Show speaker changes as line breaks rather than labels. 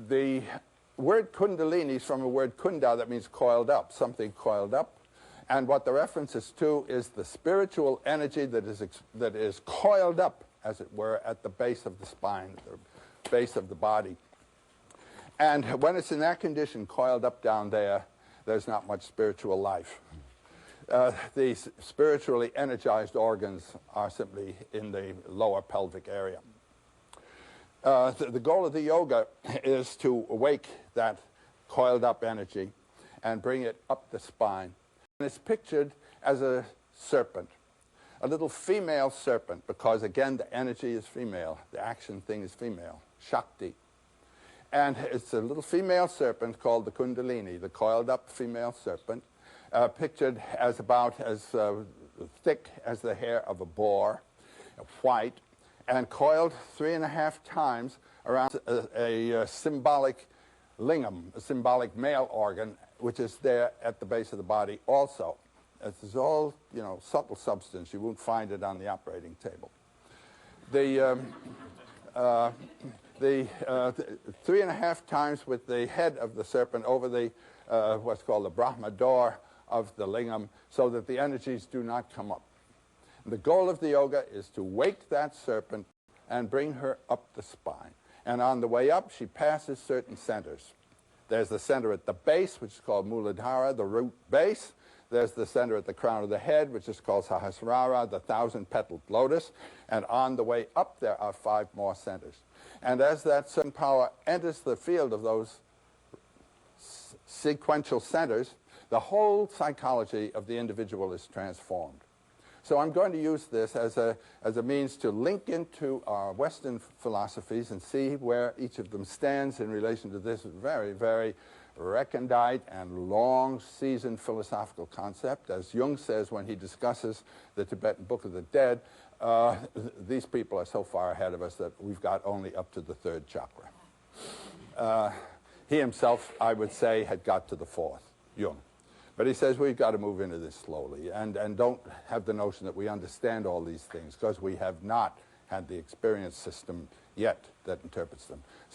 The word Kundalini is from a word kunda that means coiled up, something coiled up. And what the reference is to is the spiritual energy that is coiled up, as it were, at the base of the spine, the base of the body. And when it's in that condition, coiled up down there, there's not much spiritual life. These spiritually energized organs are simply in the lower pelvic area. The goal of the yoga is to awake that coiled up energy and bring it up the spine. And it's pictured as a serpent, a little female serpent, because again the energy is female, the action thing is female, Shakti. And it's a little female serpent called the Kundalini, the coiled up female serpent, pictured as about as thick as the hair of a boar, white, and coiled 3.5 times around a symbolic lingam, a symbolic male organ, which is there at the base of the body also. This is all, you know, subtle substance. You won't find it on the operating table. The 3.5 times with the head of the serpent over the what's called the Brahma door of the lingam, so that the energies do not come up. The goal of the yoga is to wake that serpent and bring her up the spine. And on the way up, she passes certain centers. There's the center at the base, which is called Muladhara, the root base. There's the center at the crown of the head, which is called Sahasrara, the 1,000-petaled lotus. And on the way up, there are 5 more centers. And as that certain power enters the field of those sequential centers, the whole psychology of the individual is transformed. So I'm going to use this as a means to link into our Western philosophies and see where each of them stands in relation to this very, very recondite and long-seasoned philosophical concept. As Jung says when he discusses the Tibetan Book of the Dead, these people are so far ahead of us that we've got only up to the 3rd chakra. He himself, I would say, had got to the 4th, Jung. But he says we've got to move into this slowly and don't have the notion that we understand all these things, because we have not had the experience system yet that interprets them.